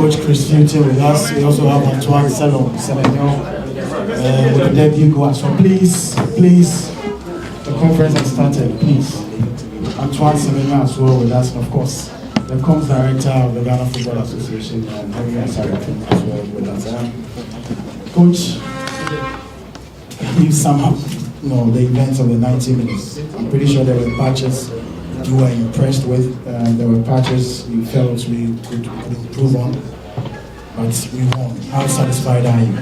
Coach Chris Hughton with us. We also have Antoine Semenyo with the debut goal. So please, the conference has started. Please, Antoine Semenyo as well with us, and of course, the comms director of the Ghana Football Association and as well with us. Coach, can you sum up, the events of the 90 minutes? I'm pretty sure there were patches you were impressed with. There were patches you felt we could improve on, but we won. How satisfied are you?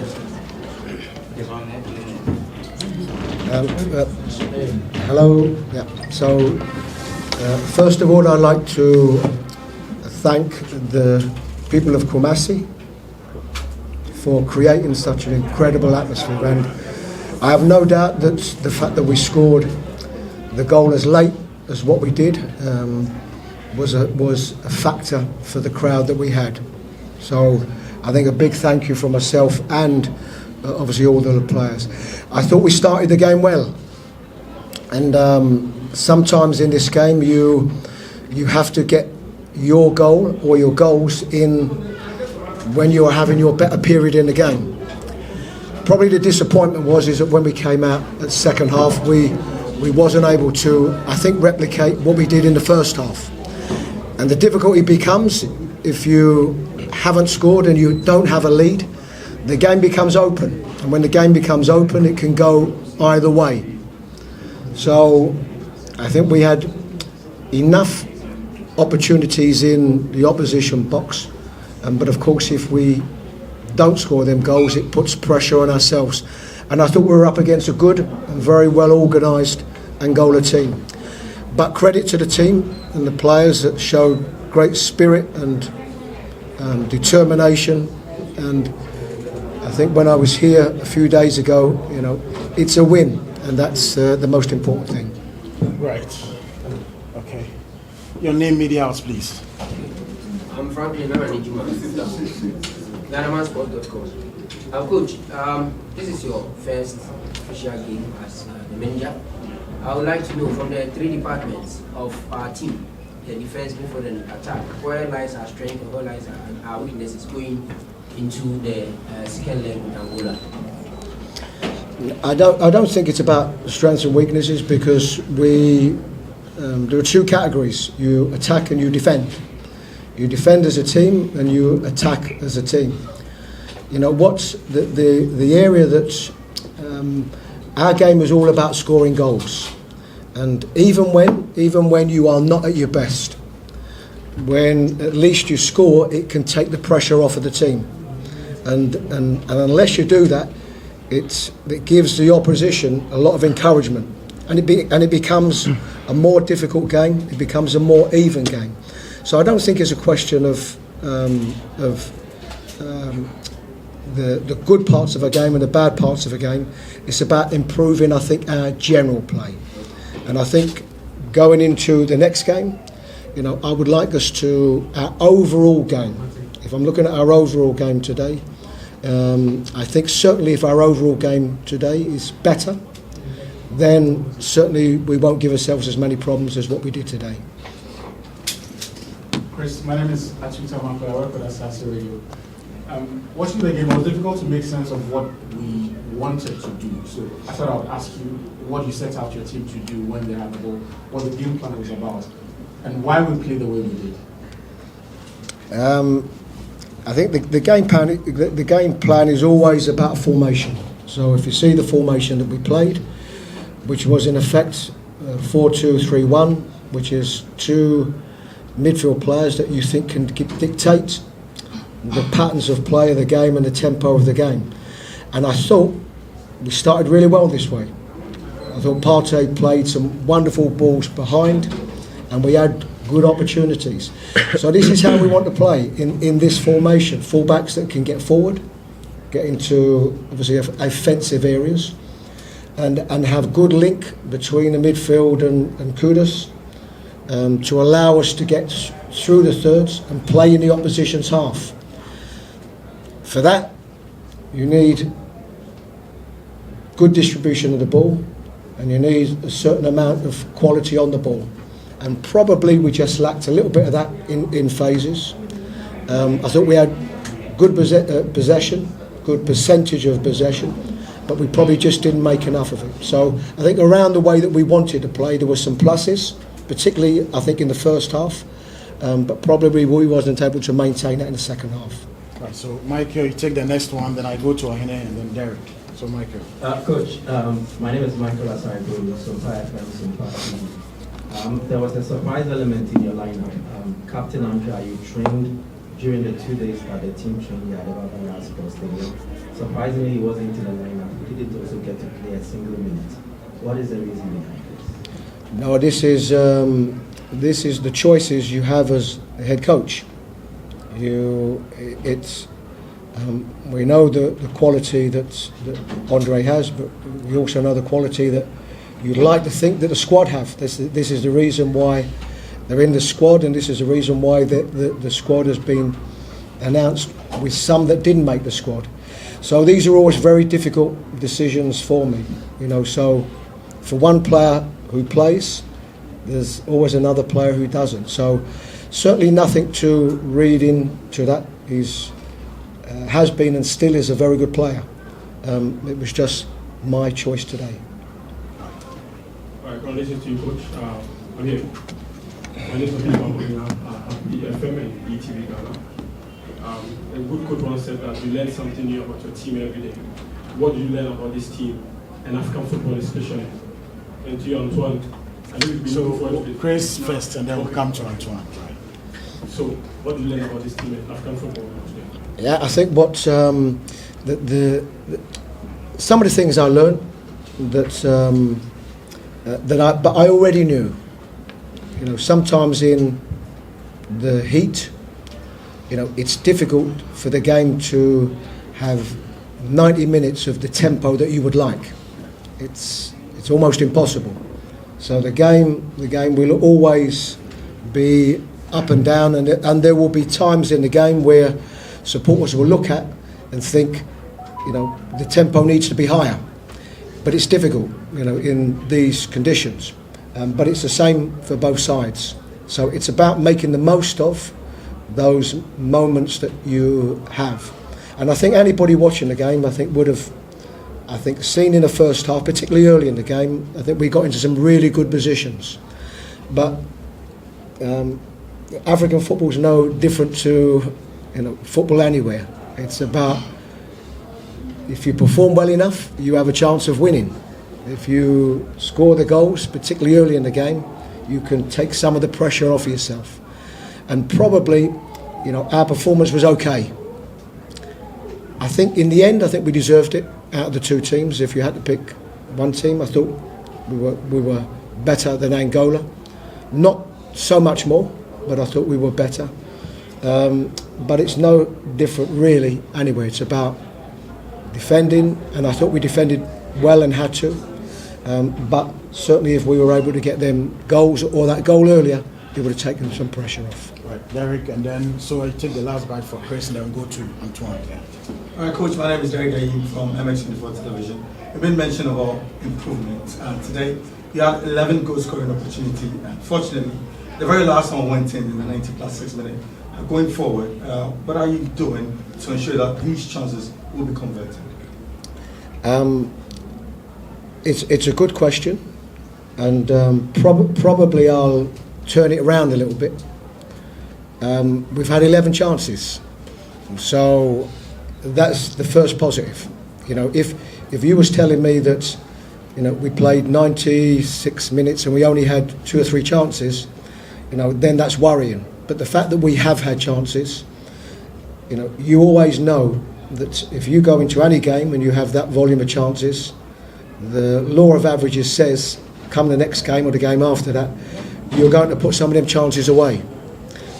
Hello. Yeah. So, first of all, I'd like to thank the people of KUMASI for creating such an incredible atmosphere, and I have no doubt that the fact that we scored the goal as late as what we did was a factor for the crowd that we had. So I think a big thank you from myself and obviously all the players. I thought we started the game well, and sometimes in this game you have to get your goal or your goals in when you are having your better period in the game. Probably the disappointment is that when we came out at second half, we wasn't able to, I think, replicate what we did in the first half. And the difficulty becomes, if you haven't scored and you don't have a lead, the game becomes open. And when the game becomes open, it can go either way. So I think we had enough opportunities in the opposition box. But of course, if we don't score them goals, it puts pressure on ourselves. And I thought we were up against a good and very well organised Angola team. But credit to the team and the players that showed great spirit and determination. And I think when I was here a few days ago, it's a win, and that's the most important thing. Right. Okay. Your name, media house, please. I'm Franklin Naranijuma, GhanamanSport.com. Coach, this is your first official game as the manager. I would like to know from the three departments of our team, the defense, midfield, and attack, where lies our strength and where lies our weaknesses going into the second leg with Angola? I don't think it's about strengths and weaknesses, because there are two categories: you attack and you defend. You defend as a team and you attack as a team. What's the area that our game is all about scoring goals, and even when you are not at your best, when at least you score, it can take the pressure off of the team, and unless you do that, it gives the opposition a lot of encouragement, and it becomes a more difficult game. It becomes a more even game. So I don't think it's a question of the good parts of a game and the bad parts of a game. It's about improving, I think, our general play. And I think going into the next game, I would like us to, our overall game, if I'm looking at our overall game today, I think certainly if our overall game today is better, then certainly we won't give ourselves as many problems as what we did today. Chris, my name is Antoine Semenyo. I work with sellssi Radio. Watching the game, it was difficult to make sense of what we wanted to do. So I thought I would ask you what you set out your team to do when they had the ball, what the game plan was about, and why we played the way we did. I think the game plan is always about formation. So if you see the formation that we played, which was in effect 4-2-3-1, which is two midfield players that you think can dictate the patterns of play of the game and the tempo of the game. And I thought we started really well this way. I thought Partey played some wonderful balls behind, and we had good opportunities. So this is how we want to play in this formation. Fullbacks that can get forward, get into obviously offensive areas, and have good link between the midfield and Kudus, to allow us to get through the thirds and play in the opposition's half. For that, you need good distribution of the ball, and you need a certain amount of quality on the ball. And probably we just lacked a little bit of that in phases. I thought we had good possession, good percentage of possession, but we probably just didn't make enough of it. So I think around the way that we wanted to play, there were some pluses, particularly I think in the first half, but probably we wasn't able to maintain that in the second half. Right, so Michael, you take the next one, then I go to Ahene and then Derek. So Michael. Coach, my name is Michael Asaibu, Sumpa FM, Sumpa TV. There was a surprise element in your lineup. Captain Andrea, you trained during the 2 days that the team trained at the Baba Sports Stadium. Surprisingly, he wasn't into the lineup. He didn't also get to play a single minute. What is the reason behind this? No, this is the choices you have as a head coach. We know the quality that Andre has, but we also know the quality that you'd like to think that the squad have. This is the reason why they're in the squad, and this is the reason why the squad has been announced with some that didn't make the squad. So these are always very difficult decisions for me. So for one player who plays, there's always another player who doesn't. So certainly nothing to read into that. He's has been and still is a very good player. It was just my choice today. All right, congratulations to you, Coach. I'm here. My name is Antoine Semenyo, FM and ETV Ghana. A good coach once said that you learn something new about your team every day. What do you learn about this team and African football especially? And to you, Antoine, I know you've been looking forward to Chris first, and then we'll come to Antoine. So, what do you learn about this team and African football today? Yeah, I think what some of the things I learned that I already knew. Sometimes in the heat, it's difficult for the game to have 90 minutes of the tempo that you would like. It's almost impossible. So the game will always be up and down, and there will be times in the game where supporters will look at and think, the tempo needs to be higher. But it's difficult, in these conditions. But it's the same for both sides. So it's about making the most of those moments that you have. And I think anybody watching the game, would have seen in the first half, particularly early in the game, I think we got into some really good positions. But African football is no different to football anywhere. It's about, if you perform well enough, you have a chance of winning. If you score the goals, particularly early in the game, you can take some of the pressure off yourself. And probably, our performance was okay. I think in the end, we deserved it out of the two teams. If you had to pick one team, I thought we were better than Angola. Not so much more, but I thought we were better. But it's no different really anyway. It's about defending, and I thought we defended well and had to. But certainly if we were able to get them goals or that goal earlier, it would have taken some pressure off. Right, Derek, and then so I take the last bite for Chris, and then we'll go to Antoine. Yeah. All right, Coach, my name is Derek Dayi from MX24 Television. You've been mentioned about improvement, and today you had 11 goal scoring opportunity, and fortunately, the very last one went in the 90+6 minute. Going forward, what are you doing to ensure that these chances will be converted? It's a good question, and probably I'll turn it around a little bit. We've had 11 chances, so that's the first positive. If you was telling me that we played 96 minutes and we only had 2 or 3 chances, then that's worrying. But the fact that we have had chances, you always know that if you go into any game and you have that volume of chances, the law of averages says, come the next game or the game after that, you're going to put some of them chances away.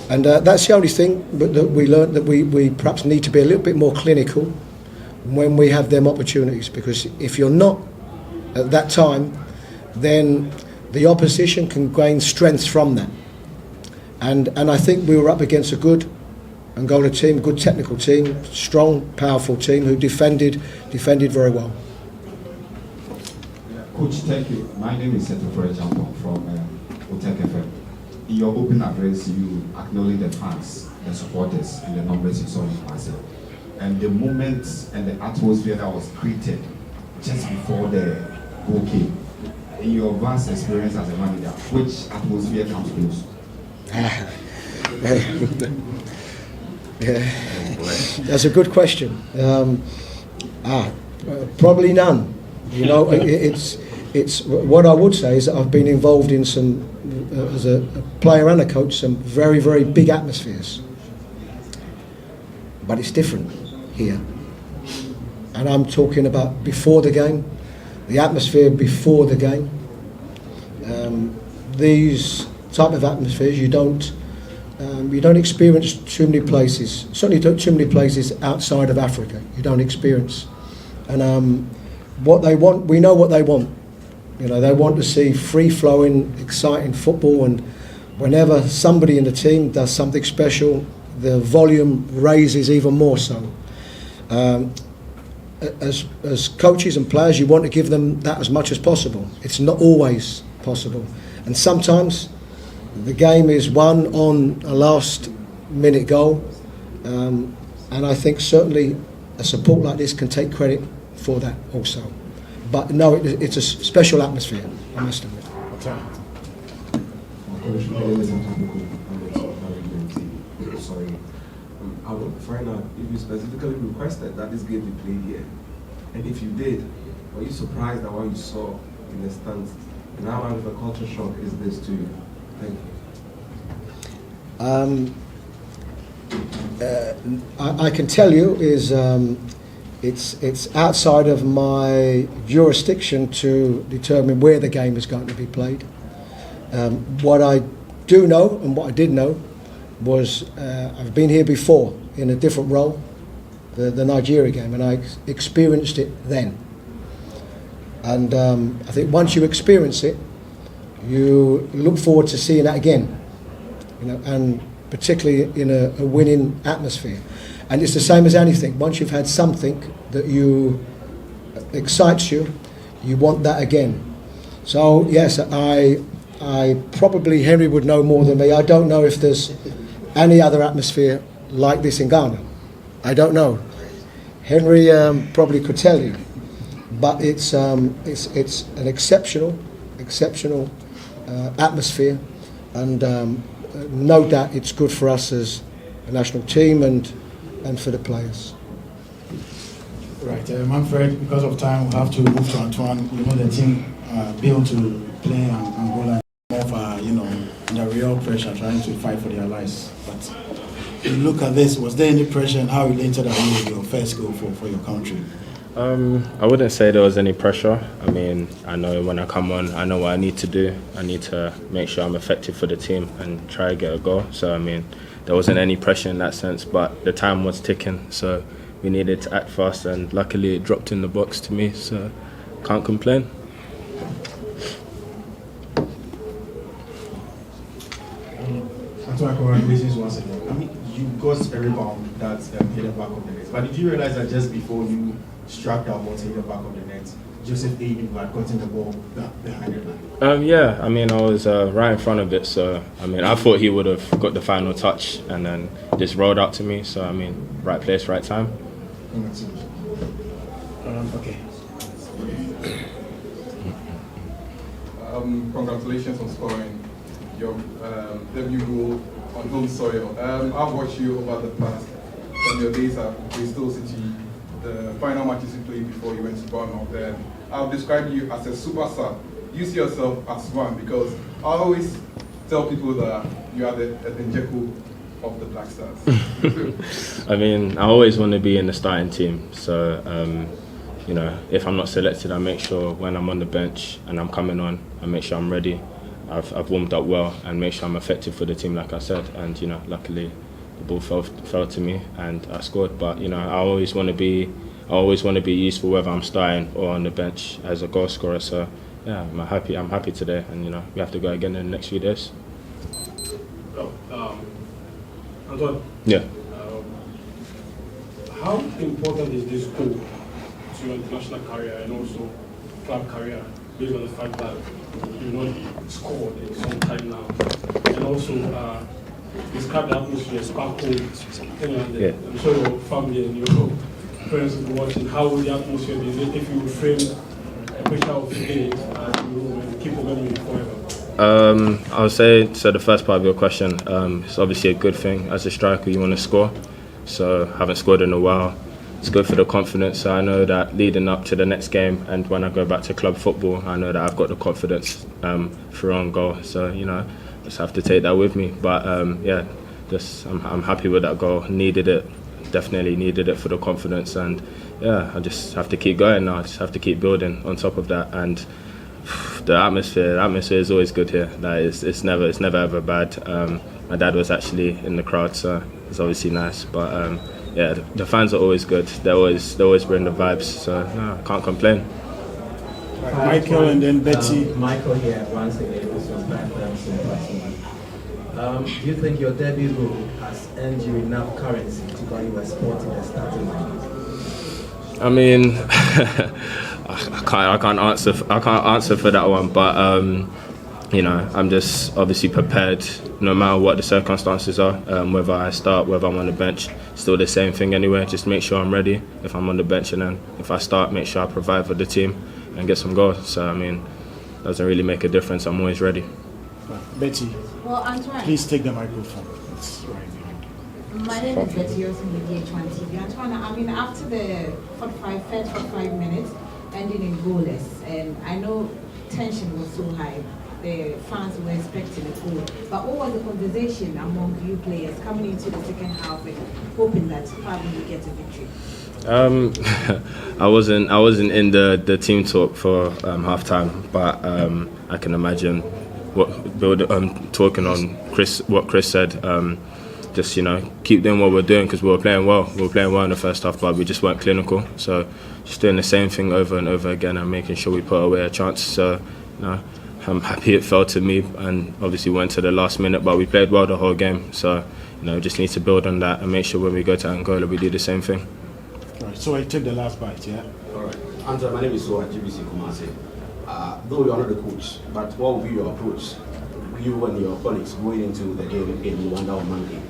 And that's the only thing that we learned, that we perhaps need to be a little bit more clinical when we have them opportunities, because if you're not at that time, then the opposition can gain strength from that. And I think we were up against a good Angola team, good technical team, strong, powerful team who defended very well. Coach, thank you. My name is Seto Jampo from Hotel FM. In your opening address, you acknowledge the fans, the supporters, and the numbers you saw in KUMASI. and the moments and the atmosphere that was created just before the goal came. In your vast experience as a manager, which atmosphere comes close? That's a good question. Probably none. You know, it's what I would say is that I've been involved in some, as a player and a coach, some very, very big atmospheres. But it's different here. And I'm talking about before the game, the atmosphere before the game. These type of atmospheres you don't experience too many places. Certainly too many places outside of Africa. You don't experience. And what they want, we know what they want. You know, they want to see free-flowing, exciting football, and whenever somebody in the team does something special, the volume raises even more so. As coaches and players, you want to give them that as much as possible. It's not always possible. And sometimes the game is won on a last-minute goal. And I think certainly a support like this can take credit for that also. But no, it's a special atmosphere, I must admit. Sorry. I want to find out if you specifically requested that this game be played here. And if you did, were you surprised at what you saw in the stands? And how much of a culture shock is this to you? Thank you. I can tell you is it's outside of my jurisdiction to determine where the game is going to be played. What I do know and what I did know was I've been here before in a different role, the Nigeria game, and I experienced it then. And I think once you experience it, you look forward to seeing that again, you know, and particularly in a winning atmosphere. And it's the same as anything. Once you've had something that excites you, you want that again. So yes, I probably, Henry would know more than me. I don't know if there's any other atmosphere like this in Ghana. I don't know. Henry probably could tell you, but it's an exceptional atmosphere, and no doubt it's good for us as a national team and for the players. Right, Manfred, because of time, we'll have to move to Antoine. You know, the team built to play Angola more of under real pressure, trying to fight for their lives. But if you look at this, was there any pressure, and how related are you with your first goal for your country? I wouldn't say there was any pressure. I mean, I know when I come on, I know what I need to do. I need to make sure I'm effective for the team and try to get a goal. So, I mean, there wasn't any pressure in that sense, but the time was ticking, so we needed to act fast, and luckily it dropped in the box to me, so can't complain. Antoine, congratulations once again. I mean, you got a rebound that hit the back of the net, but did you realize that just before you struck that ball to hit the back of the net, Joseph Aiden had gotten the ball behind the line? Yeah, I mean, I was right in front of it, so I mean, I thought he would have got the final touch and then just rolled out to me. So I mean, right place, right time. Okay. Congratulations on scoring your debut goal on home soil. I've watched you over the past from your days at Bristol City, the final matches you played before you went to Bournemouth. Then I've described you as a super sub. You see yourself as one, because I always tell people that you are the Njeku of the Black Stars. I mean, I always want to be in the starting team. So, you know, if I'm not selected, I make sure when I'm on the bench and I'm coming on, I make sure I'm ready. I've warmed up well and make sure I'm effective for the team, like I said. And, you know, luckily the ball fell to me and I scored. But, you know, I always want to be useful whether I'm starting or on the bench as a goal scorer. So, yeah, I'm happy today, and, you know, we have to go again in the next few days. Antoine? Yeah. How important is this goal to your international career and also club career, based on the fact that you've not scored in some time now? And also, describe the atmosphere, it's quite cold. Yeah. I'm sure your family and your friends will be watching. How would the atmosphere be if you would frame a picture of the day and keep the memory forever? I would say, so the first part of your question, it's obviously a good thing. As a striker, you want to score. So I haven't scored in a while. It's good for the confidence. So I know that leading up to the next game and when I go back to club football, I know that I've got the confidence for on goal. So, just have to take that with me. But I'm happy with that goal. Needed it. Definitely needed it for the confidence. And I just have to keep going now. I just have to keep building on top of that. And the atmosphere is always good here. Like it's never ever bad. My dad was actually in the crowd, so it's obviously nice. But the fans are always good. They always bring the vibes. So I can't complain. Michael and then Betty. Michael here runs the do you think your debut goal has earned you enough currency to buy you a spot in the starting line? I mean, I can't answer for that one, but I'm just obviously prepared no matter what the circumstances are. Whether I start, whether I'm on the bench, still the same thing anyway. Just make sure I'm ready if I'm on the bench, and then if I start, make sure I provide for the team and get some goals. So I mean, doesn't really make a difference. I'm always ready. Betty, well, Antoine, please take the microphone. It's right behind you. My name is Betty, you're from the DH1 TV. Antoine, I mean, after the first 45 minutes ending in goalless, and I know tension was so high, the fans were expecting a goal. But what was the conversation among you players coming into the second half and hoping that probably you get a victory? I wasn't in the team talk for half time, but I can imagine talking on what Chris said. Just keep doing what we're doing because we were playing well. We were playing well in the first half, but we just weren't clinical. So just doing the same thing over and over again and making sure we put away a chance. So I'm happy it fell to me and obviously went to the last minute, but we played well the whole game. So just need to build on that and make sure when we go to Angola we do the same thing. All right, so I take the last bite, yeah? All right. Antoine, my name is Soa, GBC KUMASI. Though you are not the coach, but what will be your approach, you and your colleagues, going into the game in Rwanda on Monday?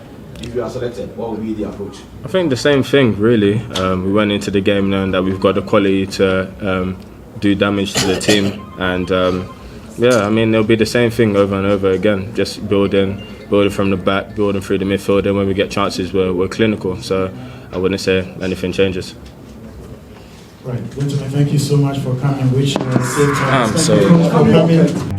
If you are selected, what will be the approach? I think the same thing, really. We went into the game knowing that we've got the quality to do damage to the team. And I mean, it'll be the same thing over and over again. Just building from the back, building through the midfield, and when we get chances, we're clinical. So I wouldn't say anything changes. Right, gentlemen, thank you so much for coming. Wish you a safe time. I'm sorry. Thank you for coming.